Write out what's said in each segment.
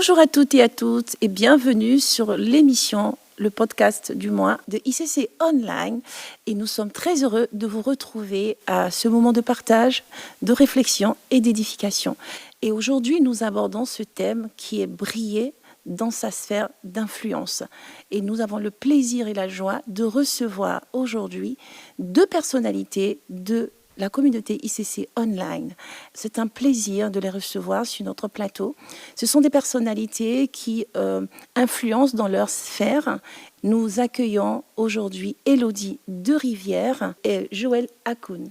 Bonjour à toutes et à toutes et bienvenue sur l'émission, le podcast du mois de ICC Online. Et nous sommes très heureux de vous retrouver à ce moment de partage, de réflexion et d'édification. Et aujourd'hui, nous abordons ce thème qui est briller dans sa sphère d'influence. Et nous avons le plaisir et la joie de recevoir aujourd'hui deux personnalités de la communauté ICC Online. C'est un plaisir de les recevoir sur notre plateau. Ce sont des personnalités qui influencent dans leur sphère. Nous accueillons aujourd'hui Élodie de Rivière et Joël Hakoun.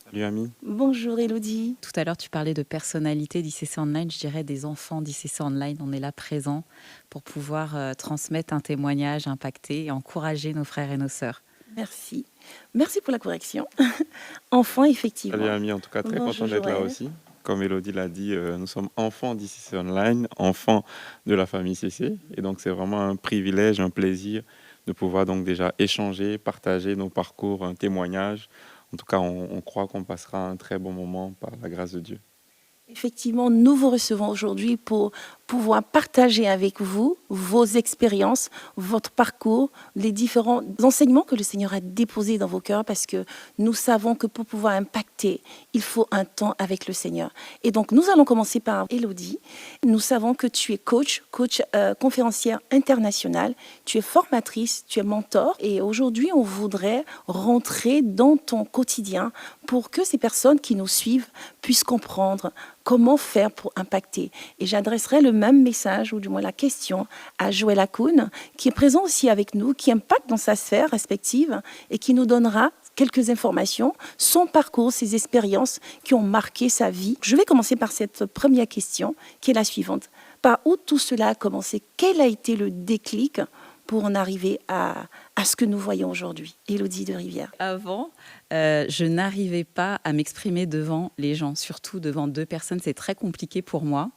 Salut Ami. Bonjour Élodie. Tout à l'heure, tu parlais de personnalités d'ICC Online. Je dirais des enfants d'ICC Online. On est là présents pour pouvoir transmettre un témoignage, impacter et encourager nos frères et nos sœurs. Merci. Merci pour la correction. Enfants, effectivement. Salut Ami, en tout cas très Bonjour, content d'être là Joël. aussi. Comme Élodie l'a dit, nous sommes enfants d'ICC Online, enfants de la famille ICC. Et donc c'est vraiment un privilège, un plaisir de pouvoir donc déjà échanger, partager nos parcours, un témoignage. En tout cas, on croit qu'on passera un très bon moment par la grâce de Dieu. Effectivement, nous vous recevons aujourd'hui pour pouvoir partager avec vous vos expériences, votre parcours, les différents enseignements que le Seigneur a déposés dans vos cœurs, parce que nous savons que pour pouvoir impacter, il faut un temps avec le Seigneur. Et donc, nous allons commencer par Élodie. Nous savons que tu es coach conférencière internationale, tu es formatrice, tu es mentor. Et aujourd'hui, on voudrait rentrer dans ton quotidien pour que ces personnes qui nous suivent puissent comprendre comment faire pour impacter. Et j'adresserai le même message, ou du moins la question, à Joël Hakoun, qui est présent aussi avec nous, qui impacte dans sa sphère respective et qui nous donnera quelques informations, son parcours, ses expériences qui ont marqué sa vie. Je vais commencer par cette première question, qui est la suivante. Par où tout cela a commencé? Quel a été le déclic pour en arriver à ce que nous voyons aujourd'hui? Élodie de Rivière. Avant, je n'arrivais pas à m'exprimer devant les gens, surtout devant deux personnes. C'est très compliqué pour moi.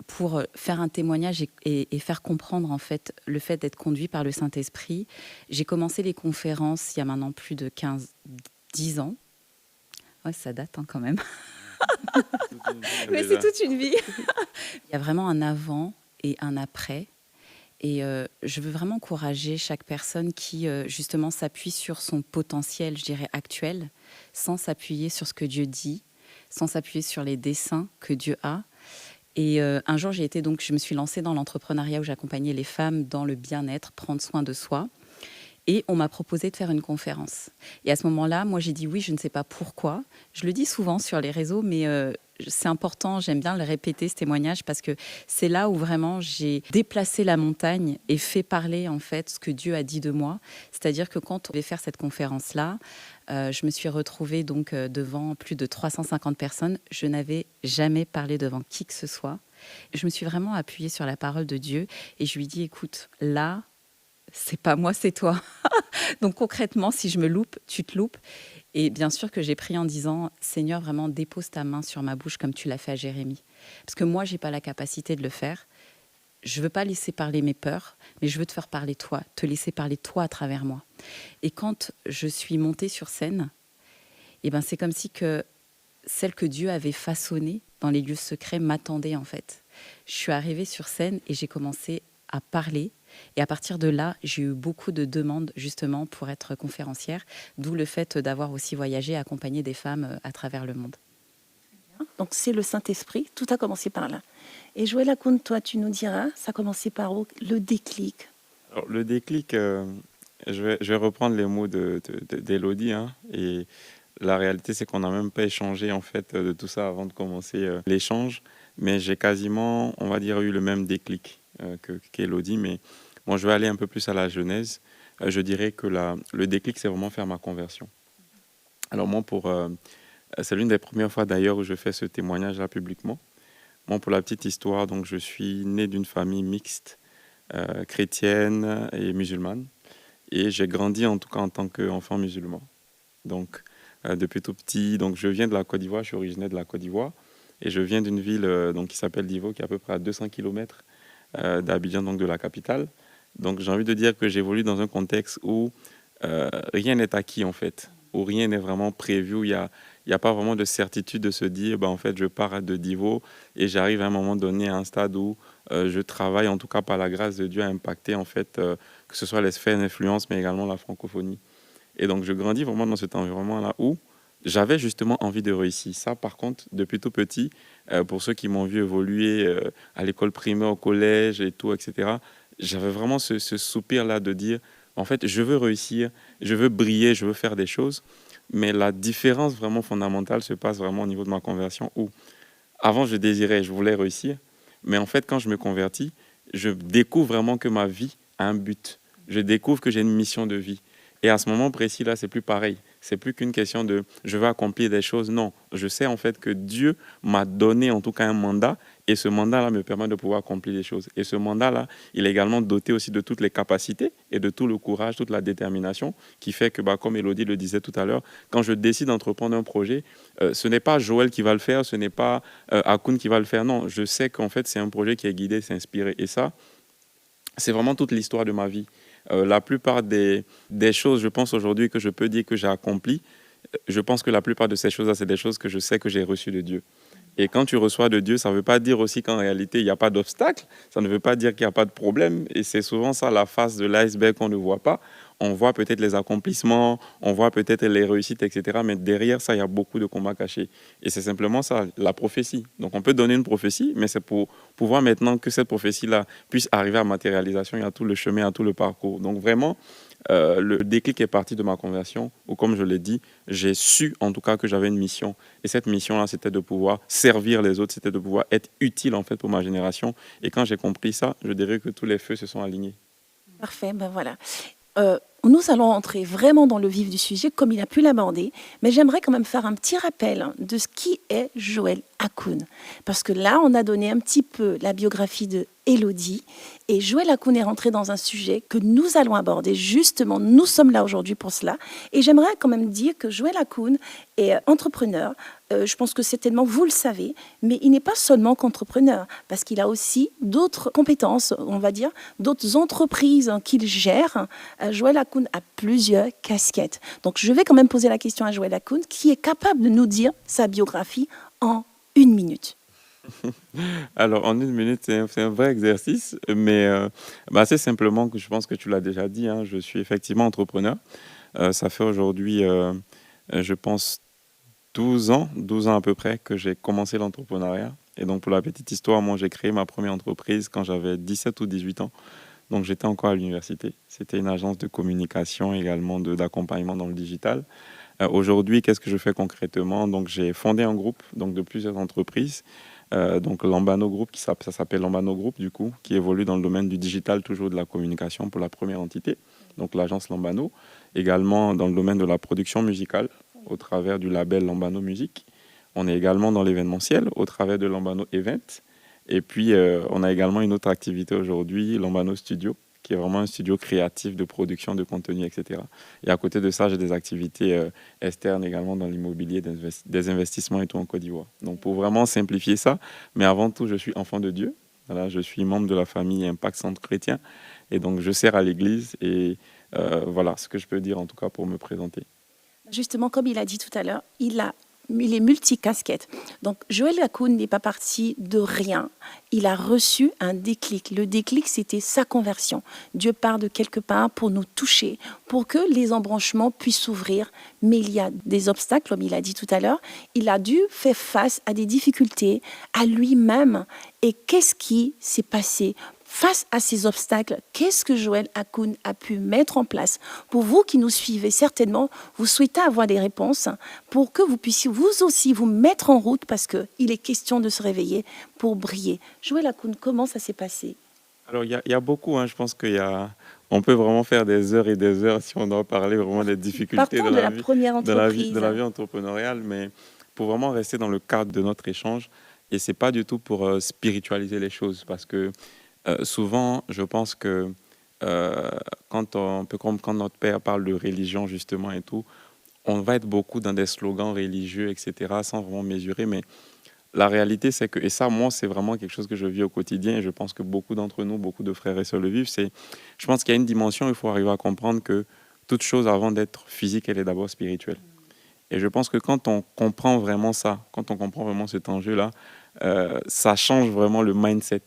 Pour faire un témoignage et faire comprendre en fait le fait d'être conduit par le Saint-Esprit, j'ai commencé les conférences il y a maintenant plus de 10 ans. Ouais, ça date quand même. Mais c'est toute une vie. Il y a vraiment un avant et un après. Et je veux vraiment encourager chaque personne qui, justement, s'appuie sur son potentiel, je dirais, actuel, sans s'appuyer sur ce que Dieu dit, sans s'appuyer sur les desseins que Dieu a. Et un jour, je me suis lancée dans l'entrepreneuriat où j'accompagnais les femmes dans le bien-être, prendre soin de soi. Et on m'a proposé de faire une conférence. Et à ce moment-là, moi, j'ai dit oui, je ne sais pas pourquoi. Je le dis souvent sur les réseaux, mais c'est important, j'aime bien le répéter, ce témoignage, parce que c'est là où vraiment j'ai déplacé la montagne et fait parler, en fait, ce que Dieu a dit de moi. C'est-à-dire que quand on devait faire cette conférence-là, je me suis retrouvée donc devant plus de 350 personnes. Je n'avais jamais parlé devant qui que ce soit. Je me suis vraiment appuyée sur la parole de Dieu et je lui dis, écoute, là, c'est pas moi, c'est toi. Donc concrètement, si je me loupe, tu te loupes. Et bien sûr que j'ai prié en disant, Seigneur, vraiment dépose ta main sur ma bouche comme tu l'as fait à Jérémie. Parce que moi, j'ai pas la capacité de le faire. Je veux pas laisser parler mes peurs, mais je veux te faire parler toi, te laisser parler toi à travers moi. Et quand je suis montée sur scène, eh ben c'est comme si que celle que Dieu avait façonnée dans les lieux secrets m'attendait en fait. Je suis arrivée sur scène et j'ai commencé à parler. Et à partir de là, j'ai eu beaucoup de demandes justement pour être conférencière, d'où le fait d'avoir aussi voyagé et accompagné des femmes à travers le monde. Donc c'est le Saint-Esprit, tout a commencé par là. Et Joël Hakoun, toi tu nous diras, ça a commencé par où, le déclic? Alors, le déclic, je vais reprendre les mots d'Élodie. Et la réalité, c'est qu'on n'a même pas échangé en fait de tout ça avant de commencer l'échange. Mais j'ai quasiment, on va dire, eu le même déclic qu'Élodie. Mais moi, je vais aller un peu plus à la genèse. Je dirais que le déclic, c'est vraiment faire ma conversion. Alors moi, c'est l'une des premières fois d'ailleurs où je fais ce témoignage-là publiquement. Moi, pour la petite histoire, donc, je suis né d'une famille mixte, chrétienne et musulmane. Et j'ai grandi en tout cas en tant qu'enfant musulman. Donc, depuis tout petit, donc, je viens de la Côte d'Ivoire, je suis originaire de la Côte d'Ivoire. Et je viens d'une ville donc, qui s'appelle Divo, qui est à peu près à 200 km d'Abidjan, donc de la capitale. Donc j'ai envie de dire que j'évolue dans un contexte où rien n'est acquis en fait. où rien n'est vraiment prévu, où il y a pas vraiment de certitude de se dire, en fait, je pars de Divo et j'arrive à un moment donné à un stade où je travaille, en tout cas par la grâce de Dieu, à impacter, en fait, que ce soit les sphères d'influence, mais également la francophonie. Et donc, je grandis vraiment dans cet environnement-là où j'avais justement envie de réussir. Ça, par contre, depuis tout petit, pour ceux qui m'ont vu évoluer à l'école primaire, au collège et tout, etc., j'avais vraiment ce soupir-là de dire, en fait, je veux réussir, je veux briller, je veux faire des choses. Mais la différence vraiment fondamentale se passe vraiment au niveau de ma conversion où, avant, je désirais, je voulais réussir. Mais en fait, quand je me convertis, je découvre vraiment que ma vie a un but. Je découvre que j'ai une mission de vie. Et à ce moment précis, là, c'est plus pareil. C'est plus qu'une question de je veux accomplir des choses. Non, je sais en fait que Dieu m'a donné en tout cas un mandat et ce mandat-là me permet de pouvoir accomplir des choses. Et ce mandat-là, il est également doté aussi de toutes les capacités et de tout le courage, toute la détermination qui fait que, comme Élodie le disait tout à l'heure, quand je décide d'entreprendre un projet, ce n'est pas Joël qui va le faire, ce n'est pas Hakoun qui va le faire. Non, je sais qu'en fait, c'est un projet qui est guidé, c'est inspiré. Et ça, c'est vraiment toute l'histoire de ma vie. La plupart des choses, je pense aujourd'hui que je peux dire que j'ai accompli, je pense que la plupart de ces choses-là, c'est des choses que je sais que j'ai reçues de Dieu. Et quand tu reçois de Dieu, ça ne veut pas dire aussi qu'en réalité, il n'y a pas d'obstacle, ça ne veut pas dire qu'il n'y a pas de problème. Et c'est souvent ça la face de l'iceberg qu'on ne voit pas. On voit peut-être les accomplissements, on voit peut-être les réussites, etc. Mais derrière ça, il y a beaucoup de combats cachés. Et c'est simplement ça, la prophétie. Donc on peut donner une prophétie, mais c'est pour pouvoir maintenant que cette prophétie-là puisse arriver à matérialisation. Il y a tout le chemin, il y a tout le parcours. Donc vraiment, le déclic est parti de ma conversion, où comme je l'ai dit, j'ai su en tout cas que j'avais une mission. Et cette mission-là, c'était de pouvoir servir les autres, c'était de pouvoir être utile en fait pour ma génération. Et quand j'ai compris ça, je dirais que tous les feux se sont alignés. Parfait, voilà. Nous allons entrer vraiment dans le vif du sujet, comme il a pu l'aborder, mais j'aimerais quand même faire un petit rappel de ce qui est Joël Hakoun. Parce que là, on a donné un petit peu la biographie de Élodie, et Joël Hakoun est rentré dans un sujet que nous allons aborder. Justement, nous sommes là aujourd'hui pour cela. Et j'aimerais quand même dire que Joël Hakoun est entrepreneur. Je pense que certainement vous le savez, mais il n'est pas seulement qu'entrepreneur, parce qu'il a aussi d'autres compétences, on va dire, d'autres entreprises qu'il gère. Joël Hakoun a plusieurs casquettes. Donc je vais quand même poser la question à Joël Hakoun, qui est capable de nous dire sa biographie en 1 minute. Alors, en 1 minute, c'est un vrai exercice, mais c'est simplement que je pense que tu l'as déjà dit, hein, je suis effectivement entrepreneur. Ça fait aujourd'hui, je pense, 12 ans à peu près que j'ai commencé l'entrepreneuriat. Et donc, pour la petite histoire, moi, j'ai créé ma première entreprise quand j'avais 17 ou 18 ans. Donc, j'étais encore à l'université. C'était une agence de communication, également d'accompagnement dans le digital. Aujourd'hui, qu'est-ce que je fais concrètement? Donc, j'ai fondé un groupe donc, de plusieurs entreprises. Donc Lambano Group, ça s'appelle Lambano Group du coup, qui évolue dans le domaine du digital, toujours de la communication pour la première entité, donc l'agence Lambano, également dans le domaine de la production musicale au travers du label Lambano Music. On est également dans l'événementiel au travers de Lambano Event, et puis on a également une autre activité aujourd'hui, Lambano Studio, qui est vraiment un studio créatif de production de contenu, etc. Et à côté de ça, j'ai des activités externes également dans l'immobilier, des investissements et tout en Côte d'Ivoire. Donc pour vraiment simplifier ça, mais avant tout, je suis enfant de Dieu. Voilà, je suis membre de la famille Impact Centre Chrétien et donc je sers à l'église et voilà ce que je peux dire en tout cas pour me présenter. Justement, comme il a dit tout à l'heure, il est multicasquette. Donc, Joël Hakoun n'est pas parti de rien. Il a reçu un déclic. Le déclic, c'était sa conversion. Dieu part de quelque part pour nous toucher, pour que les embranchements puissent s'ouvrir. Mais il y a des obstacles, comme il a dit tout à l'heure. Il a dû faire face à des difficultés, à lui-même. Et qu'est-ce qui s'est passé ? Face à ces obstacles, qu'est-ce que Joël Hakoun a pu mettre en place? Pour vous qui nous suivez, certainement, vous souhaitez avoir des réponses pour que vous puissiez vous aussi vous mettre en route parce qu'il est question de se réveiller pour briller. Joël Hakoun, comment ça s'est passé? Alors, il y a beaucoup, hein, je pense on peut vraiment faire des heures et des heures si on doit parler vraiment des difficultés de la première entreprise. De la vie entrepreneuriale, mais pour vraiment rester dans le cadre de notre échange, et c'est pas du tout pour spiritualiser les choses parce que souvent, je pense que quand notre père parle de religion justement et tout, on va être beaucoup dans des slogans religieux, etc., sans vraiment mesurer. Mais la réalité, c'est que, et ça, moi, c'est vraiment quelque chose que je vis au quotidien, et je pense que beaucoup d'entre nous, beaucoup de frères et sœurs le vivent, je pense qu'il y a une dimension où il faut arriver à comprendre que toute chose avant d'être physique, elle est d'abord spirituelle. Et je pense que quand on comprend vraiment ça, quand on comprend vraiment cet enjeu-là, ça change vraiment le mindset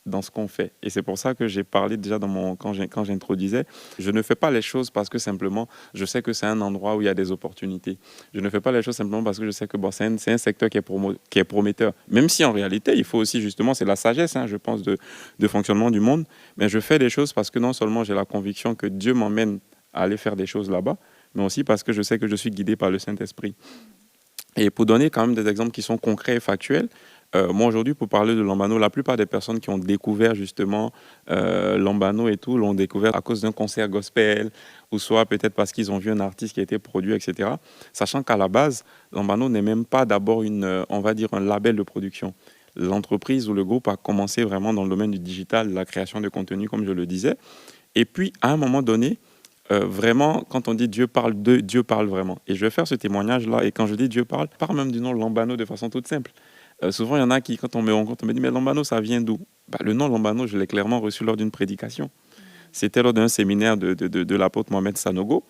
dans ce qu'on fait. Et c'est pour ça que j'ai parlé déjà quand j'introduisais, je ne fais pas les choses parce que simplement je sais que c'est un endroit où il y a des opportunités. Je ne fais pas les choses simplement parce que je sais que bon, c'est un secteur qui est prometteur. Même si en réalité, il faut aussi justement, c'est la sagesse, hein, je pense, de fonctionnement du monde. Mais je fais des choses parce que non seulement j'ai la conviction que Dieu m'emmène à aller faire des choses là-bas, mais aussi parce que je sais que je suis guidé par le Saint-Esprit. Et pour donner quand même des exemples qui sont concrets et factuels, moi aujourd'hui, pour parler de Lambano, la plupart des personnes qui ont découvert justement Lambano et tout, l'ont découvert à cause d'un concert gospel, ou soit peut-être parce qu'ils ont vu un artiste qui a été produit, etc. Sachant qu'à la base, Lambano n'est même pas d'abord on va dire, un label de production. L'entreprise ou le groupe a commencé vraiment dans le domaine du digital, la création de contenu, comme je le disais. Et puis, à un moment donné, vraiment, quand on dit Dieu parle Dieu parle vraiment. Et je vais faire ce témoignage-là. Et quand je dis Dieu parle, je parle même du nom Lambano de façon toute simple. Souvent, il y en a qui, quand on me dit, mais Lambano, ça vient d'où? Le nom Lambano, je l'ai clairement reçu lors d'une prédication. C'était lors d'un séminaire de l'apôtre Mohamed Sanogo,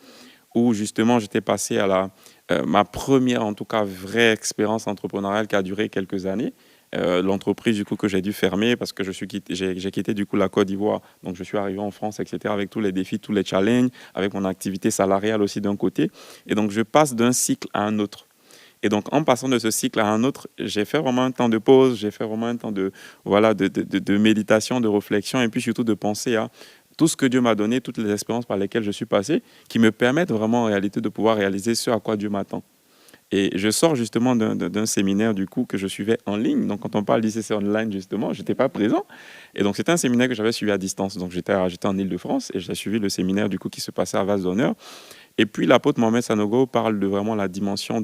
où justement, j'étais passé à ma première, en tout cas, vraie expérience entrepreneuriale qui a duré quelques années. L'entreprise du coup que j'ai dû fermer parce que j'ai quitté du coup la Côte d'Ivoire, donc je suis arrivé en France, etc., avec tous les défis, tous les challenges, avec mon activité salariale aussi d'un côté, et donc je passe d'un cycle à un autre. Et donc en passant de ce cycle à un autre, j'ai fait vraiment un temps de pause, j'ai fait vraiment un temps de méditation, de réflexion, et puis surtout de penser à tout ce que Dieu m'a donné, toutes les expériences par lesquelles je suis passé, qui me permettent vraiment en réalité de pouvoir réaliser ce à quoi Dieu m'attend. Et je sors justement d'un séminaire du coup que je suivais en ligne. Donc quand on parle d'ICC online justement, je n'étais pas présent. Et donc c'était un séminaire que j'avais suivi à distance. Donc j'étais en Île-de-France et j'ai suivi le séminaire du coup qui se passait à Vase d'Honneur. Et puis l'apôtre Mohamed Sanogo parle de vraiment la dimension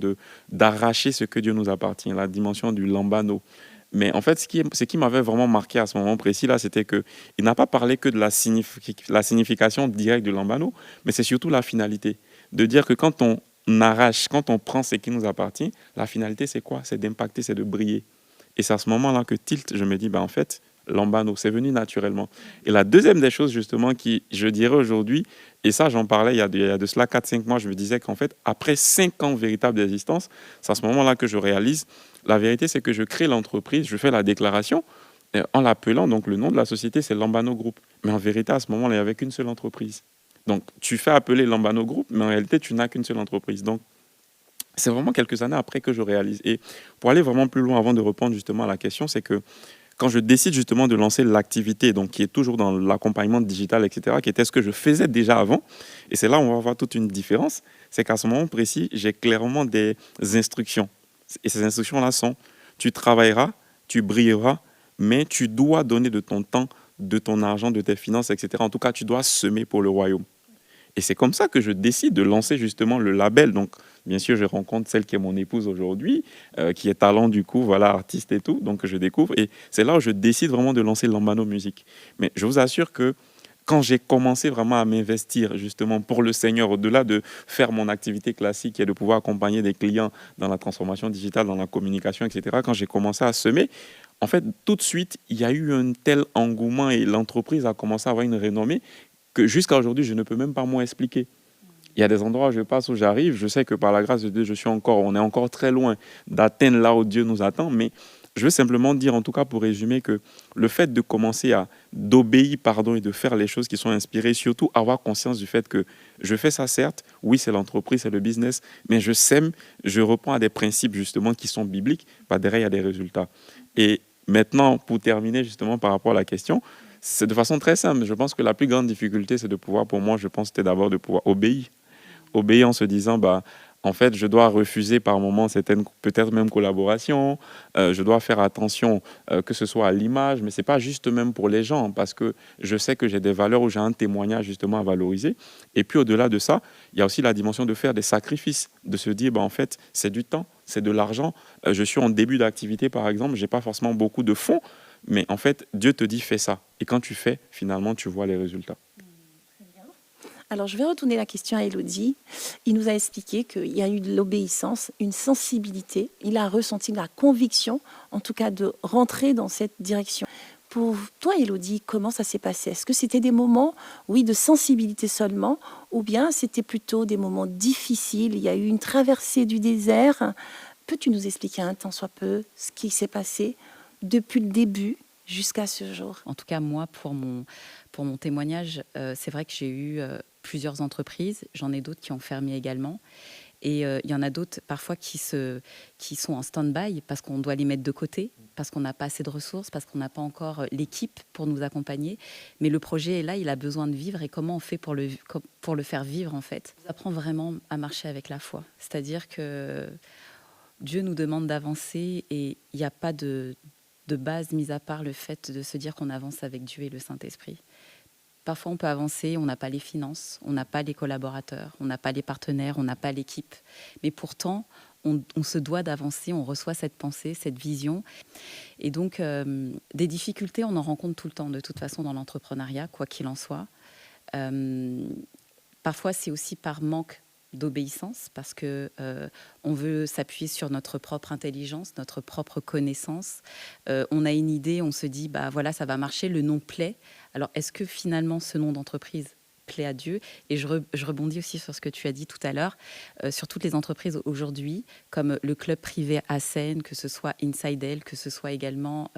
d'arracher ce que Dieu nous appartient, la dimension du lambano. Mais en fait, ce qui m'avait vraiment marqué à ce moment précis là, c'était que il n'a pas parlé que de la signification directe du lambano, mais c'est surtout la finalité. De dire que quand on arrache, quand on prend ce qui nous appartient, la finalité c'est quoi? C'est d'impacter, c'est de briller. Et c'est à ce moment-là que tilt, je me dis, en fait, Lambano, c'est venu naturellement. Et la deuxième des choses justement qui, je dirais aujourd'hui, et ça j'en parlais il y a de cela 4-5 mois, je me disais qu'en fait, après 5 ans véritable d'existence, c'est à ce moment-là que je réalise, la vérité c'est que je crée l'entreprise, je fais la déclaration, en l'appelant, donc le nom de la société c'est Lambano Group. Mais en vérité, à ce moment-là, il n'y avait qu'une seule entreprise. Donc, tu fais appeler Lambano Group, mais en réalité, tu n'as qu'une seule entreprise. Donc, c'est vraiment quelques années après que je réalise. Et pour aller vraiment plus loin, avant de répondre justement à la question, c'est que quand je décide justement de lancer l'activité, donc qui est toujours dans l'accompagnement digital, etc., qui était ce que je faisais déjà avant, et c'est là où on va voir toute une différence, c'est qu'à ce moment précis, j'ai clairement des instructions. Et ces instructions-là sont, tu travailleras, tu brilleras, mais tu dois donner de ton temps, de ton argent, de tes finances, etc. En tout cas, tu dois semer pour le royaume. Et c'est comme ça que je décide de lancer justement le label. Donc, bien sûr, je rencontre celle qui est mon épouse aujourd'hui, qui est talent du coup, voilà, artiste et tout. Donc, je découvre. Et c'est là où je décide vraiment de lancer Lambano Musique. Mais je vous assure que quand j'ai commencé vraiment à m'investir justement pour le Seigneur, au-delà de faire mon activité classique et de pouvoir accompagner des clients dans la transformation digitale, dans la communication, etc., quand j'ai commencé à semer, en fait, tout de suite, il y a eu un tel engouement et l'entreprise a commencé à avoir une renommée que jusqu'à aujourd'hui, je ne peux même pas moi expliquer. Il y a des endroits où je passe, où j'arrive, je sais que par la grâce de Dieu, on est encore très loin d'atteindre là où Dieu nous attend, mais je veux simplement dire, en tout cas pour résumer, que le fait de commencer d'obéir, et de faire les choses qui sont inspirées, surtout avoir conscience du fait que je fais ça certes, oui c'est l'entreprise, c'est le business, mais je sème, je reprends à des principes justement qui sont bibliques, derrière il y a des résultats. Et maintenant, pour terminer justement par rapport à la question, c'est de façon très simple. Je pense que la plus grande difficulté, c'est de pouvoir, pour moi, je pense, c'était d'abord de pouvoir obéir. Obéir en se disant, en fait, je dois refuser par moments certaines, peut-être même collaborations. Je dois faire attention que ce soit à l'image, mais ce n'est pas juste même pour les gens, parce que je sais que j'ai des valeurs où j'ai un témoignage justement à valoriser. Et puis, au-delà de ça, il y a aussi la dimension de faire des sacrifices, de se dire, en fait, c'est du temps, c'est de l'argent. Je suis en début d'activité, par exemple, je n'ai pas forcément beaucoup de fonds, mais en fait, Dieu te dit, fais ça. Et quand tu fais, finalement, tu vois les résultats. Alors, je vais retourner la question à Élodie. Il nous a expliqué qu'il y a eu de l'obéissance, une sensibilité. Il a ressenti la conviction, en tout cas, de rentrer dans cette direction. Pour toi, Élodie, comment ça s'est passé? Est-ce que c'était des moments, oui, de sensibilité seulement, ou bien c'était plutôt des moments difficiles? Il y a eu une traversée du désert. Peux-tu nous expliquer un tant soit peu ce qui s'est passé depuis le début jusqu'à ce jour? En tout cas, moi, pour mon témoignage, c'est vrai que j'ai eu plusieurs entreprises. J'en ai d'autres qui ont fermé également. Et il y en a d'autres parfois qui sont en stand-by parce qu'on doit les mettre de côté, parce qu'on n'a pas assez de ressources, parce qu'on n'a pas encore l'équipe pour nous accompagner. Mais le projet est là, il a besoin de vivre. Et comment on fait pour le faire vivre, en fait? On apprend vraiment à marcher avec la foi. C'est-à-dire que Dieu nous demande d'avancer et il n'y a pas de base, mis à part le fait de se dire qu'on avance avec Dieu et le Saint-Esprit. Parfois, on peut avancer, on n'a pas les finances, on n'a pas les collaborateurs, on n'a pas les partenaires, on n'a pas l'équipe. Mais pourtant, on se doit d'avancer, on reçoit cette pensée, cette vision. Et donc, des difficultés, on en rencontre tout le temps, de toute façon, dans l'entrepreneuriat, quoi qu'il en soit. Parfois, c'est aussi par manque d'obéissance, parce que on veut s'appuyer sur notre propre intelligence, notre propre connaissance. On a une idée, on se dit, bah voilà, ça va marcher, le nom plaît. Alors, est-ce que finalement, ce nom d'entreprise plaît à Dieu? Et je rebondis aussi sur ce que tu as dit tout à l'heure, sur toutes les entreprises aujourd'hui, comme le club privé Assen, que ce soit Insidel, que ce soit également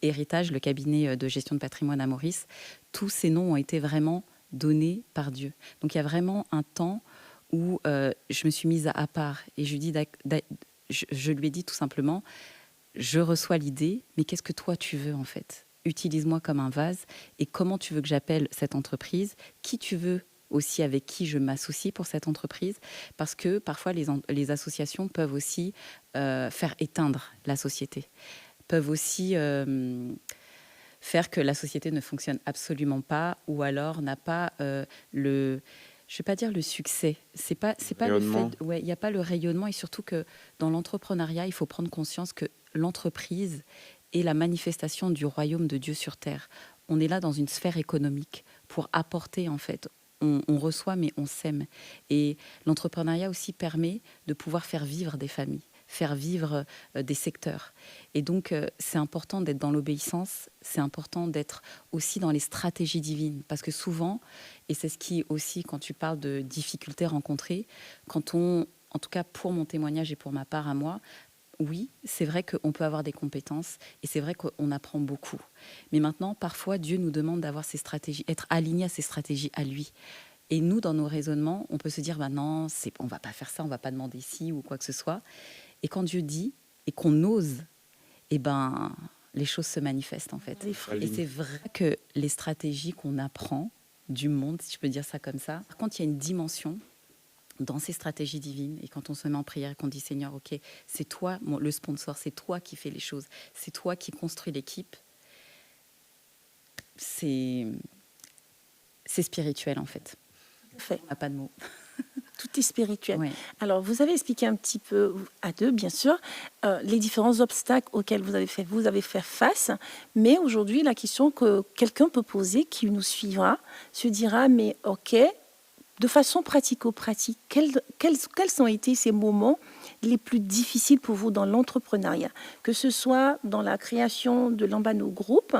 Héritage, le cabinet de gestion de patrimoine à Maurice. Tous ces noms ont été vraiment donnés par Dieu. Donc, il y a vraiment un temps où je me suis mise à part et je lui ai dit tout simplement, je reçois l'idée, mais qu'est-ce que toi tu veux en fait? Utilise-moi comme un vase et comment tu veux que j'appelle cette entreprise? Qui tu veux aussi avec qui je m'associe pour cette entreprise? Parce que parfois les associations peuvent aussi faire éteindre la société, peuvent aussi faire que la société ne fonctionne absolument pas ou alors n'a pas je ne vais pas dire le succès, c'est pas le fait, ouais, il n'y a pas le rayonnement et surtout que dans l'entrepreneuriat, il faut prendre conscience que l'entreprise est la manifestation du royaume de Dieu sur terre. On est là dans une sphère économique pour apporter en fait. On reçoit mais on sème. Et l'entrepreneuriat aussi permet de pouvoir faire vivre des familles, faire vivre des secteurs. Et donc, c'est important d'être dans l'obéissance, c'est important d'être aussi dans les stratégies divines. Parce que souvent, et c'est ce qui aussi, quand tu parles de difficultés rencontrées, en tout cas pour mon témoignage et pour ma part à moi, oui, c'est vrai qu'on peut avoir des compétences et c'est vrai qu'on apprend beaucoup. Mais maintenant, parfois, Dieu nous demande d'avoir ces stratégies, être aligné à ces stratégies à lui. Et nous, dans nos raisonnements, on peut se dire, bah non, on ne va pas faire ça, on ne va pas demander ci ou quoi que ce soit. Et quand Dieu dit et qu'on ose, eh ben, les choses se manifestent en fait. Et c'est vrai que les stratégies qu'on apprend du monde, si je peux dire ça comme ça, par contre, il y a une dimension dans ces stratégies divines. Et quand on se met en prière et qu'on dit, Seigneur, ok, c'est toi, le sponsor, c'est toi qui fais les choses, c'est toi qui construis l'équipe. C'est spirituel en fait. On n'a pas de mots. Tout est spirituel. Oui. Alors, vous avez expliqué un petit peu, à deux, bien sûr, les différents obstacles auxquels vous avez fait face. Mais aujourd'hui, la question que quelqu'un peut poser, qui nous suivra, se dira, mais ok, de façon pratico-pratique, quels ont été ces moments les plus difficiles pour vous dans l'entrepreneuriat? Que ce soit dans la création de l'Ambano Group,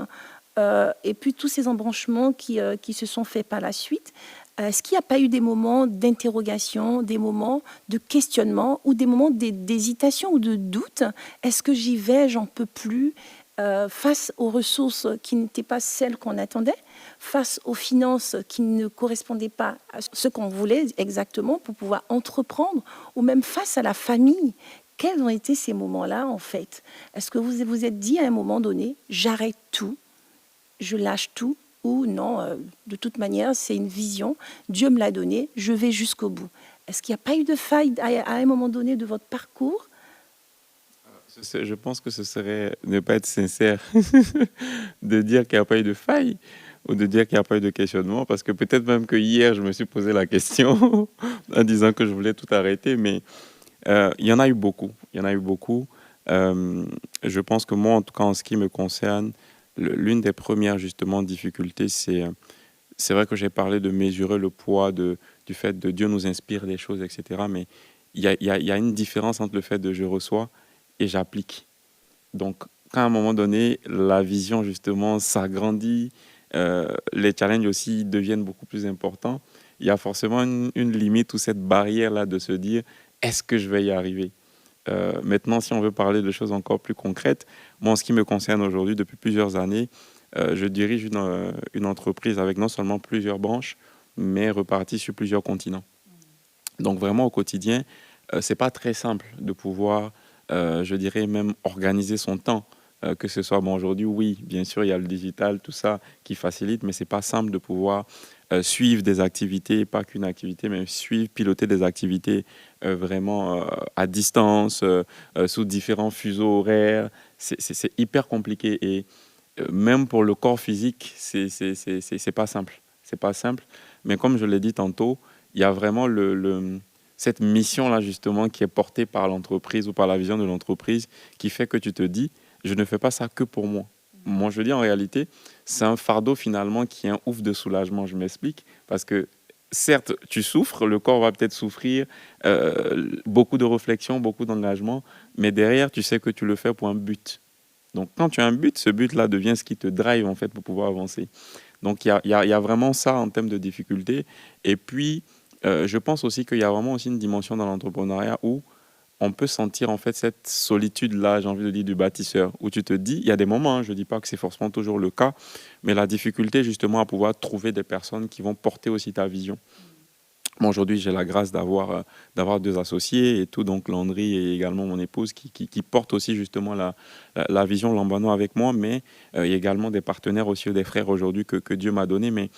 et puis tous ces embranchements qui se sont faits par la suite. Est-ce qu'il n'y a pas eu des moments d'interrogation, des moments de questionnement ou des moments d'hésitation ou de doute? Est-ce que j'y vais, j'en peux plus, face aux ressources qui n'étaient pas celles qu'on attendait, face aux finances qui ne correspondaient pas à ce qu'on voulait exactement pour pouvoir entreprendre, ou même face à la famille? Quels ont été ces moments-là en fait? Est-ce que vous vous êtes dit à un moment donné, j'arrête tout, je lâche tout? Ou non, de toute manière, c'est une vision, Dieu me l'a donnée, je vais jusqu'au bout. Est-ce qu'il n'y a pas eu de faille à un moment donné de votre parcours? Je pense que ce serait ne pas être sincère de dire qu'il n'y a pas eu de faille ou de dire qu'il n'y a pas eu de questionnement, parce que peut-être même que hier, je me suis posé la question en disant que je voulais tout arrêter, mais il y en a eu beaucoup. Il y en a eu beaucoup. Je pense que moi, en tout cas, en ce qui me concerne, l'une des premières justement difficultés, c'est vrai que j'ai parlé de mesurer le poids du fait de Dieu nous inspire des choses, etc. Mais il y a une différence entre le fait de je reçois et j'applique. Donc, quand à un moment donné, la vision justement s'agrandit, les challenges aussi deviennent beaucoup plus importants, il y a forcément une limite ou cette barrière-là de se dire, est-ce que je vais y arriver? Maintenant, si on veut parler de choses encore plus concrètes, moi, en ce qui me concerne aujourd'hui, depuis plusieurs années, je dirige une entreprise avec non seulement plusieurs branches, mais repartie sur plusieurs continents. Donc vraiment, au quotidien, c'est pas très simple de pouvoir, je dirais même, organiser son temps. Que ce soit, bon, aujourd'hui, oui, bien sûr, il y a le digital, tout ça qui facilite, mais c'est pas simple de pouvoir suivre des activités, pas qu'une activité, mais suivre, piloter des activités vraiment à distance, sous différents fuseaux horaires. C'est hyper compliqué et même pour le corps physique, c'est pas simple. C'est pas simple. Mais comme je l'ai dit tantôt, il y a vraiment cette mission-là, justement, qui est portée par l'entreprise ou par la vision de l'entreprise, qui fait que tu te dis, je ne fais pas ça que pour moi. Moi, je dis en réalité, c'est un fardeau finalement qui est un ouf de soulagement. Je m'explique. Parce que certes, tu souffres, le corps va peut-être souffrir, beaucoup de réflexion, beaucoup d'engagement, mais derrière, tu sais que tu le fais pour un but. Donc, quand tu as un but, ce but-là devient ce qui te drive en fait pour pouvoir avancer. Donc, il y a vraiment ça en termes de difficultés. Et puis, je pense aussi qu'il y a vraiment aussi une dimension dans l'entrepreneuriat où on peut sentir en fait cette solitude-là, j'ai envie de dire, du bâtisseur, où tu te dis, il y a des moments, hein, je ne dis pas que c'est forcément toujours le cas, mais la difficulté justement à pouvoir trouver des personnes qui vont porter aussi ta vision. Moi, aujourd'hui, j'ai la grâce d'avoir deux associés et tout, donc Landry et également mon épouse qui portent aussi justement la vision Lambano avec moi, mais il y a également des partenaires aussi, des frères aujourd'hui que Dieu m'a donné. Mais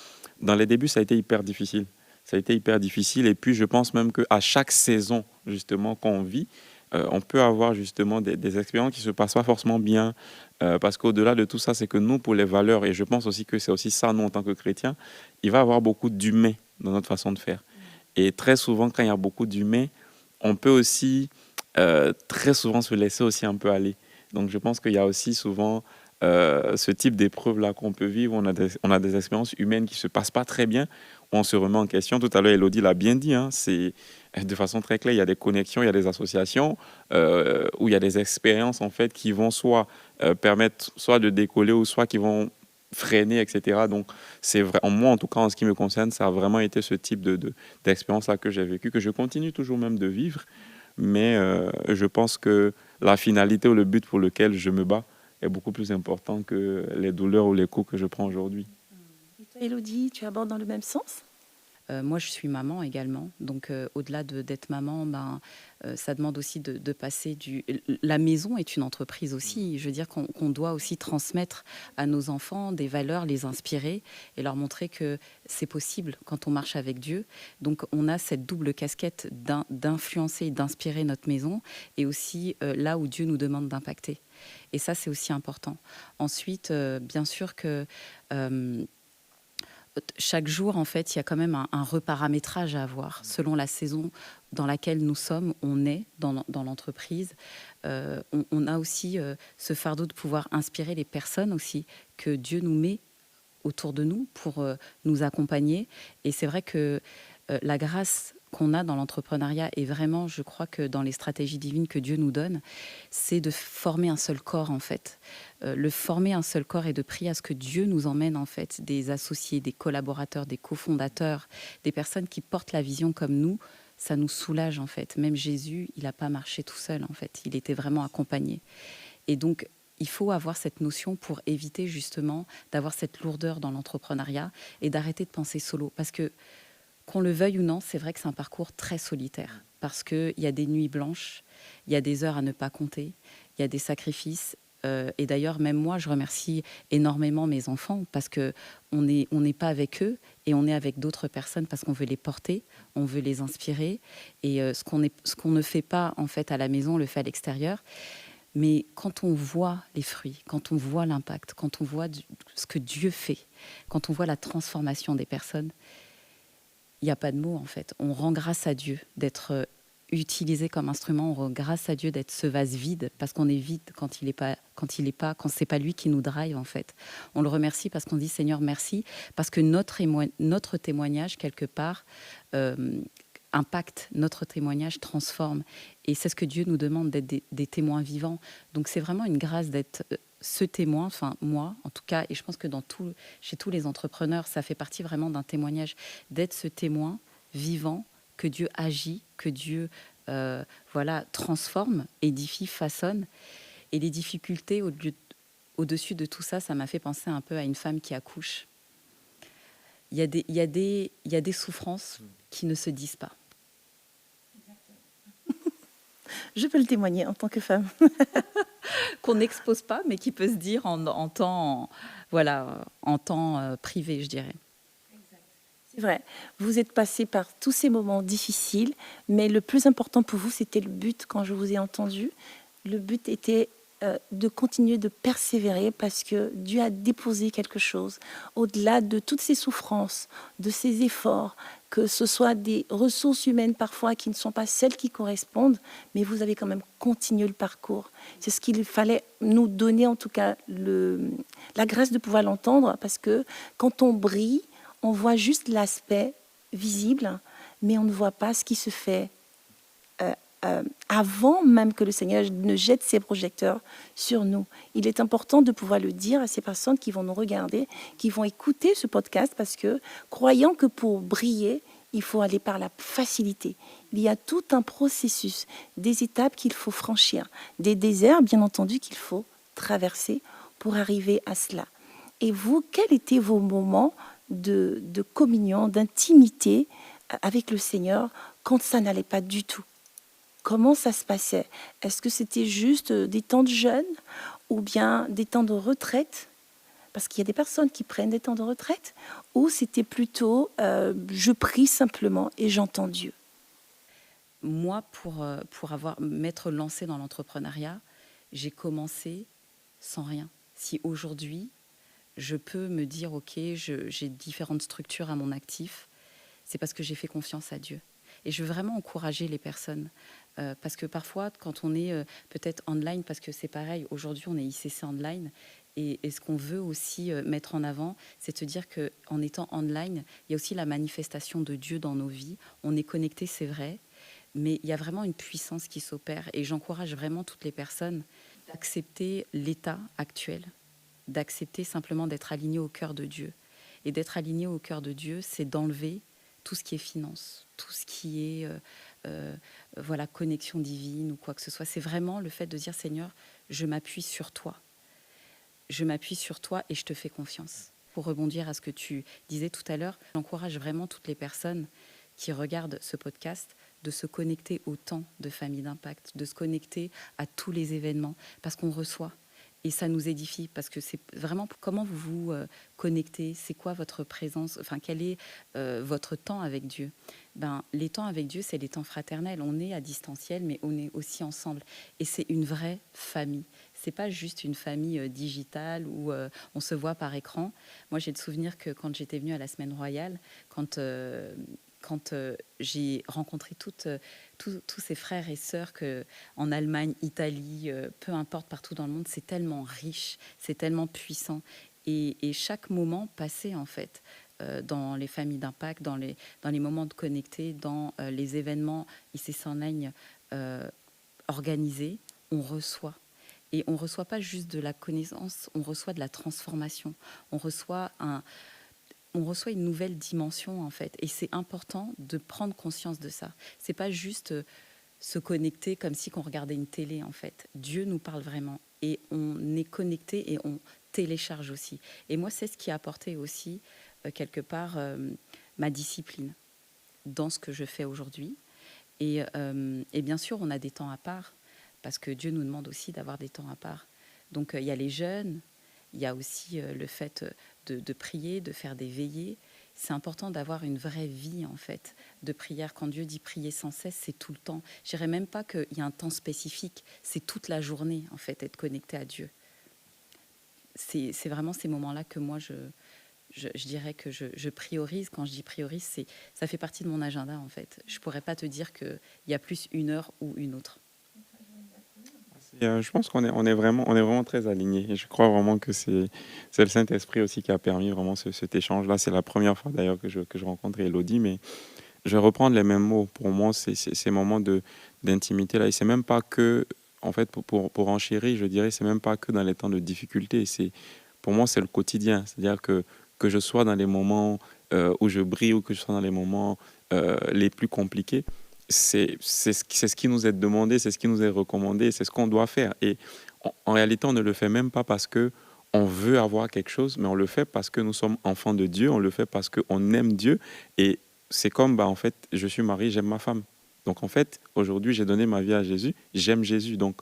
dans les débuts, ça a été hyper difficile. Ça a été hyper difficile et puis je pense même qu'à chaque saison justement qu'on vit, on peut avoir justement des expériences qui ne se passent pas forcément bien parce qu'au-delà de tout ça, c'est que nous, pour les valeurs, et je pense aussi que c'est aussi ça, nous, en tant que chrétiens, il va y avoir beaucoup d'humains dans notre façon de faire. Et très souvent, quand il y a beaucoup d'humains, on peut aussi très souvent se laisser aussi un peu aller. Donc je pense qu'il y a aussi souvent ce type d'épreuve-là qu'on peut vivre. On a des expériences humaines qui ne se passent pas très bien, où on se remet en question. Tout à l'heure, Elodie l'a bien dit, hein, c'est de façon très claire, il y a des connexions, il y a des associations où il y a des expériences en fait, qui vont soit permettre soit de décoller ou soit qui vont freiner, etc. Donc, c'est vrai, moi, en tout cas, en ce qui me concerne, ça a vraiment été ce type d'expérience-là que j'ai vécu, que je continue toujours même de vivre. Mais je pense que la finalité ou le but pour lequel je me bats est beaucoup plus important que les douleurs ou les coups que je prends aujourd'hui. Et toi, Élodie, tu abordes dans le même sens? Moi, je suis maman également. Donc, au-delà d'être maman, ça demande aussi de passer du... La maison est une entreprise aussi. Je veux dire qu'on doit aussi transmettre à nos enfants des valeurs, les inspirer et leur montrer que c'est possible quand on marche avec Dieu. Donc, on a cette double casquette d'influencer et d'inspirer notre maison et aussi là où Dieu nous demande d'impacter. Et ça, c'est aussi important. Ensuite, bien sûr que... chaque jour, en fait, il y a quand même un reparamétrage à avoir selon la saison dans laquelle nous sommes, on est dans l'entreprise. On a aussi ce fardeau de pouvoir inspirer les personnes aussi que Dieu nous met autour de nous pour nous accompagner. Et c'est vrai que la grâce qu'on a dans l'entrepreneuriat et vraiment, je crois que dans les stratégies divines que Dieu nous donne, c'est de former un seul corps en fait. Le former un seul corps et de prier à ce que Dieu nous emmène en fait des associés, des collaborateurs, des cofondateurs, des personnes qui portent la vision comme nous. Ça nous soulage en fait. Même Jésus, il n'a pas marché tout seul en fait. Il était vraiment accompagné. Et donc, il faut avoir cette notion pour éviter justement d'avoir cette lourdeur dans l'entrepreneuriat et d'arrêter de penser solo. Parce que qu'on le veuille ou non, c'est vrai que c'est un parcours très solitaire parce qu'il y a des nuits blanches, il y a des heures à ne pas compter, il y a des sacrifices. Et d'ailleurs, même moi, je remercie énormément mes enfants parce qu'on n'est pas avec eux et on est avec d'autres personnes parce qu'on veut les porter, on veut les inspirer. Et ce qu'on ne fait pas en fait à la maison, on le fait à l'extérieur. Mais quand on voit les fruits, quand on voit l'impact, quand on voit ce que Dieu fait, quand on voit la transformation des personnes, il n'y a pas de mots en fait. On rend grâce à Dieu d'être utilisé comme instrument. On rend grâce à Dieu d'être ce vase vide parce qu'on est vide quand c'est pas lui qui nous drive en fait. On le remercie parce qu'on dit Seigneur merci parce que notre témoignage quelque part impacte, notre témoignage transforme. Et c'est ce que Dieu nous demande, d'être des témoins vivants. Donc c'est vraiment une grâce d'être ce témoin, enfin moi en tout cas, et je pense que chez tous les entrepreneurs, ça fait partie vraiment d'un témoignage, d'être ce témoin vivant, que Dieu agit, que Dieu transforme, édifie, façonne. Et les difficultés au-dessus de tout ça, ça m'a fait penser un peu à une femme qui accouche. Il y a des souffrances qui ne se disent pas. Je peux le témoigner en tant que femme. Qu'on n'expose pas, mais qui peut se dire en temps privé, je dirais. C'est vrai, vous êtes passé par tous ces moments difficiles, mais le plus important pour vous, c'était le but, quand je vous ai entendu. Le but était de continuer de persévérer parce que Dieu a déposé quelque chose au-delà de toutes ces souffrances, de ces efforts, que ce soit des ressources humaines parfois qui ne sont pas celles qui correspondent, mais vous avez quand même continué le parcours. C'est ce qu'il fallait nous donner, en tout cas la grâce de pouvoir l'entendre, parce que quand on brille, on voit juste l'aspect visible, mais on ne voit pas ce qui se fait avant même que le Seigneur ne jette ses projecteurs sur nous. Il est important de pouvoir le dire à ces personnes qui vont nous regarder, qui vont écouter ce podcast, parce que croyant que pour briller, il faut aller par la facilité. Il y a tout un processus, des étapes qu'il faut franchir, des déserts, bien entendu, qu'il faut traverser pour arriver à cela. Et vous, quels étaient vos moments de communion, d'intimité avec le Seigneur quand ça n'allait pas du tout? Comment ça se passait? Est-ce que c'était juste des temps de jeûne ou bien des temps de retraite? Parce qu'il y a des personnes qui prennent des temps de retraite, ou c'était plutôt je prie simplement et j'entends Dieu? Moi, pour m'être lancée dans l'entrepreneuriat, j'ai commencé sans rien. Si aujourd'hui, je peux me dire, ok, j'ai différentes structures à mon actif, c'est parce que j'ai fait confiance à Dieu. Et je veux vraiment encourager les personnes. Parce que parfois, quand on est peut-être online, parce que c'est pareil, aujourd'hui on est ICC online, et ce qu'on veut aussi mettre en avant, c'est de se dire qu'en étant online, il y a aussi la manifestation de Dieu dans nos vies. On est connecté, c'est vrai, mais il y a vraiment une puissance qui s'opère. Et j'encourage vraiment toutes les personnes d'accepter l'état actuel, d'accepter simplement d'être aligné au cœur de Dieu. Et d'être aligné au cœur de Dieu, c'est d'enlever tout ce qui est finance, tout ce qui est connexion divine ou quoi que ce soit. C'est vraiment le fait de dire, Seigneur, je m'appuie sur toi. Je m'appuie sur toi et je te fais confiance. Pour rebondir à ce que tu disais tout à l'heure, j'encourage vraiment toutes les personnes qui regardent ce podcast de se connecter au temps de Famille d'Impact, de se connecter à tous les événements, parce qu'on reçoit. Et ça nous édifie, parce que c'est vraiment comment vous vous connectez, c'est quoi votre présence, enfin quel est votre temps avec Dieu. Les temps avec Dieu, c'est les temps fraternels. On est à distanciel, mais on est aussi ensemble. Et c'est une vraie famille. C'est pas juste une famille digitale où on se voit par écran. Moi, j'ai le souvenir que quand j'étais venue à la Semaine Royale, quand j'ai rencontré tous ces frères et sœurs en Allemagne, Italie, peu importe, partout dans le monde, c'est tellement riche, c'est tellement puissant. Et chaque moment passé, en fait, dans les familles d'impact, dans les moments de connecter, dans les événements ICC en ligne organisés, on reçoit. Et on ne reçoit pas juste de la connaissance, on reçoit de la transformation. On reçoit une nouvelle dimension, en fait. Et c'est important de prendre conscience de ça. Ce n'est pas juste se connecter comme si on regardait une télé, en fait. Dieu nous parle vraiment. Et on est connecté et on télécharge aussi. Et moi, c'est ce qui a apporté aussi, quelque part, ma discipline dans ce que je fais aujourd'hui. Et bien sûr, on a des temps à part, parce que Dieu nous demande aussi d'avoir des temps à part. Donc, il y a les jeûnes, il y a aussi le fait de prier, de faire des veillées. C'est important d'avoir une vraie vie, en fait, de prière. Quand Dieu dit prier sans cesse, c'est tout le temps. Je dirais même pas qu'il y a un temps spécifique. C'est toute la journée, en fait, être connecté à Dieu. C'est vraiment ces moments-là que moi, je dirais que je priorise. Quand je dis priorise, ça fait partie de mon agenda, en fait. Je pourrais pas te dire qu'il y a plus une heure ou une autre. Je pense qu'on est vraiment très alignés. Et je crois vraiment que c'est le Saint-Esprit aussi qui a permis vraiment cet échange-là. C'est la première fois d'ailleurs que je rencontre Élodie, mais je vais reprendre les mêmes mots. Pour moi, c'est ces moments d'intimité là. Et c'est même pas que, en fait, pour enchérir, je dirais, c'est même pas que dans les temps de difficulté. Pour moi, c'est le quotidien. C'est-à-dire que je sois dans les moments où je brille ou que je sois dans les moments les plus compliqués, c'est ce qui nous est demandé, c'est ce qui nous est recommandé, c'est ce qu'on doit faire. Et en réalité, on ne le fait même pas parce que on veut avoir quelque chose, mais on le fait parce que nous sommes enfants de Dieu, on le fait parce qu'on aime Dieu. Et c'est comme, en fait, je suis marié, j'aime ma femme. Donc, en fait, aujourd'hui, j'ai donné ma vie à Jésus, j'aime Jésus. Donc,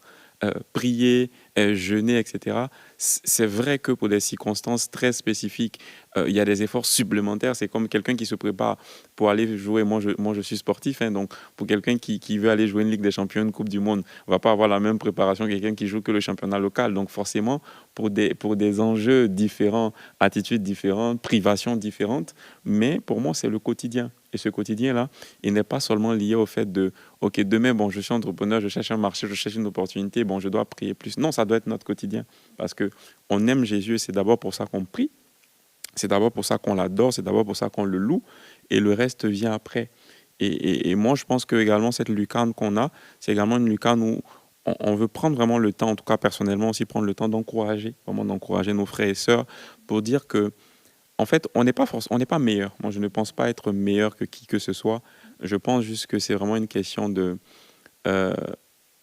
prier, jeûner, etc. C'est vrai que pour des circonstances très spécifiques, il y a des efforts supplémentaires. C'est comme quelqu'un qui se prépare pour aller jouer. Moi, je suis sportif, hein, donc pour quelqu'un qui veut aller jouer une Ligue des Champions, une Coupe du Monde, ne va pas avoir la même préparation que quelqu'un qui joue que le championnat local. Donc forcément, pour des enjeux différents, attitudes différentes, privations différentes, mais pour moi, c'est le quotidien. Et ce quotidien-là, il n'est pas seulement lié au fait de OK, demain, je suis entrepreneur, je cherche un marché, je cherche une opportunité, je dois prier plus. Non, ça doit être notre quotidien. Parce qu'on aime Jésus et c'est d'abord pour ça qu'on prie. C'est d'abord pour ça qu'on l'adore, c'est d'abord pour ça qu'on le loue. Et le reste vient après. Et moi, je pense que également cette lucarne qu'on a, c'est également une lucarne où on veut prendre vraiment le temps, en tout cas personnellement aussi, prendre le temps d'encourager, vraiment d'encourager nos frères et sœurs pour dire que en fait, on n'est pas meilleur. Moi, je ne pense pas être meilleur que qui que ce soit. Je pense juste que c'est vraiment une question de euh,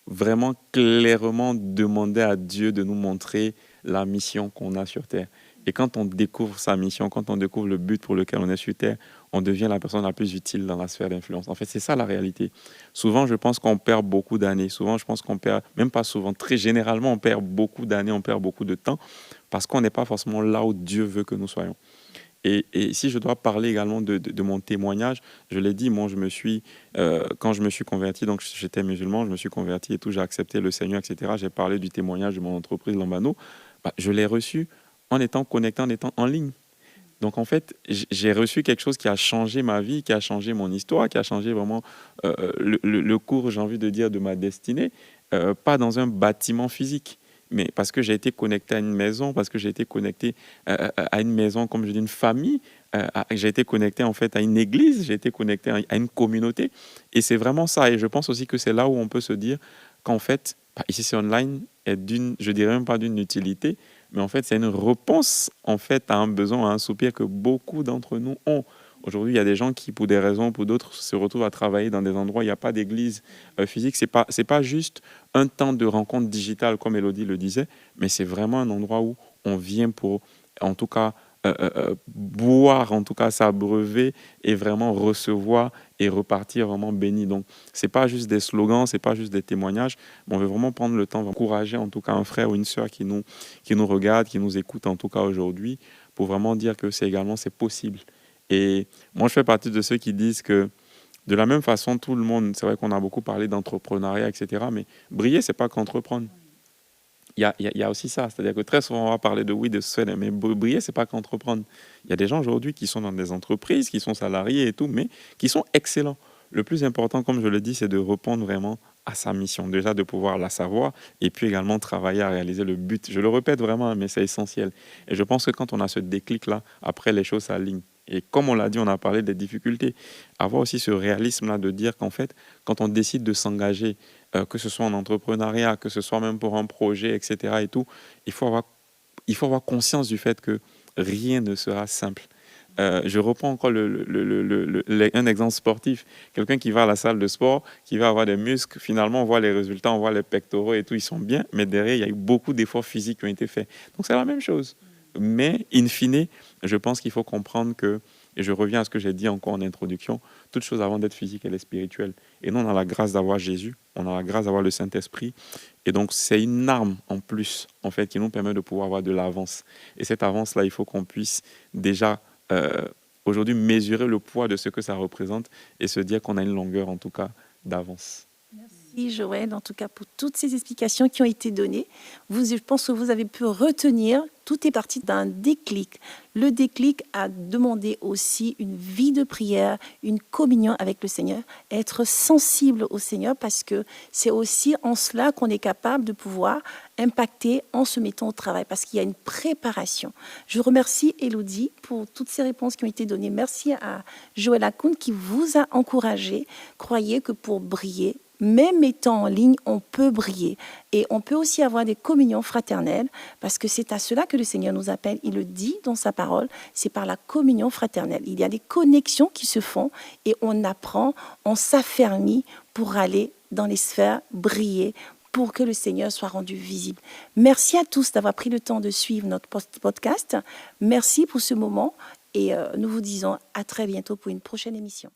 vraiment clairement demander à Dieu de nous montrer la mission qu'on a sur Terre. Et quand on découvre sa mission, quand on découvre le but pour lequel on est sur Terre, on devient la personne la plus utile dans la sphère d'influence. En fait, c'est ça la réalité. Souvent, je pense qu'on perd beaucoup d'années. Souvent, je pense qu'on perd, même pas souvent, très généralement, on perd beaucoup d'années, on perd beaucoup de temps parce qu'on n'est pas forcément là où Dieu veut que nous soyons. Et si je dois parler également de mon témoignage, je l'ai dit, moi, quand je me suis converti, donc j'étais musulman, je me suis converti et tout, j'ai accepté le Seigneur, etc. J'ai parlé du témoignage de mon entreprise Lambano. Je l'ai reçu en étant connecté, en étant en ligne. Donc, en fait, j'ai reçu quelque chose qui a changé ma vie, qui a changé mon histoire, qui a changé vraiment le cours, j'ai envie de dire, de ma destinée, pas dans un bâtiment physique. Mais parce que j'ai été connecté à une maison, parce que j'ai été connecté à une maison, comme je dis, une famille, j'ai été connecté en fait à une église, j'ai été connecté à une communauté. Et c'est vraiment ça. Et je pense aussi que c'est là où on peut se dire qu'en fait, ici c'est online, est je dirais même pas d'une utilité, mais en fait c'est une réponse en fait à un besoin, à un soupir que beaucoup d'entre nous ont. Aujourd'hui, il y a des gens qui, pour des raisons ou pour d'autres, se retrouvent à travailler dans des endroits où il n'y a pas d'église physique. C'est pas juste un temps de rencontre digitale, comme Elodie le disait, mais c'est vraiment un endroit où on vient pour, en tout cas, boire, en tout cas, s'abreuver et vraiment recevoir et repartir vraiment béni. Donc, c'est pas juste des slogans, c'est pas juste des témoignages, mais on veut vraiment prendre le temps d'encourager, en tout cas, un frère ou une sœur qui nous regarde, qui nous écoute, en tout cas, aujourd'hui, pour vraiment dire que c'est possible. Et moi, je fais partie de ceux qui disent que de la même façon, tout le monde, c'est vrai qu'on a beaucoup parlé d'entrepreneuriat, etc., mais briller, c'est pas qu'entreprendre. Il y a aussi ça, c'est-à-dire que très souvent, on va parler de oui, de se faire, mais briller, c'est pas qu'entreprendre. Il y a des gens aujourd'hui qui sont dans des entreprises, qui sont salariés et tout, mais qui sont excellents. Le plus important, comme je le dis, c'est de répondre vraiment à sa mission. Déjà, de pouvoir la savoir et puis également travailler à réaliser le but. Je le répète vraiment, mais c'est essentiel. Et je pense que quand on a ce déclic-là, après, les choses s'alignent. Et comme on l'a dit, on a parlé des difficultés. Avoir aussi ce réalisme-là de dire qu'en fait, quand on décide de s'engager, que ce soit en entrepreneuriat, que ce soit même pour un projet, etc. et tout, il faut avoir conscience du fait que rien ne sera simple. Je reprends encore un exemple sportif. Quelqu'un qui va à la salle de sport, qui va avoir des muscles, finalement, on voit les résultats, on voit les pectoraux et tout, ils sont bien, mais derrière, il y a eu beaucoup d'efforts physiques qui ont été faits. Donc, c'est la même chose. Mais, in fine, je pense qu'il faut comprendre que, et je reviens à ce que j'ai dit encore en introduction, toute chose avant d'être physique, elle est spirituelle. Et nous, on a la grâce d'avoir Jésus, on a la grâce d'avoir le Saint-Esprit. Et donc, c'est une arme en plus, en fait, qui nous permet de pouvoir avoir de l'avance. Et cette avance-là, il faut qu'on puisse déjà, aujourd'hui, mesurer le poids de ce que ça représente et se dire qu'on a une longueur, en tout cas, d'avance. Merci Joël, en tout cas pour toutes ces explications qui ont été données. Je pense que vous avez pu retenir, tout est parti d'un déclic. Le déclic a demandé aussi une vie de prière, une communion avec le Seigneur, être sensible au Seigneur, parce que c'est aussi en cela qu'on est capable de pouvoir impacter en se mettant au travail, parce qu'il y a une préparation. Je remercie Élodie pour toutes ces réponses qui ont été données. Merci à Joël Akoun qui vous a encouragé. Croyez que pour briller, même étant en ligne, on peut briller. Et on peut aussi avoir des communions fraternelles, parce que c'est à cela que le Seigneur nous appelle. Il le dit dans sa parole, c'est par la communion fraternelle. Il y a des connexions qui se font et on apprend, on s'affermit pour aller dans les sphères, briller, pour que le Seigneur soit rendu visible. Merci à tous d'avoir pris le temps de suivre notre podcast. Merci pour ce moment et nous vous disons à très bientôt pour une prochaine émission.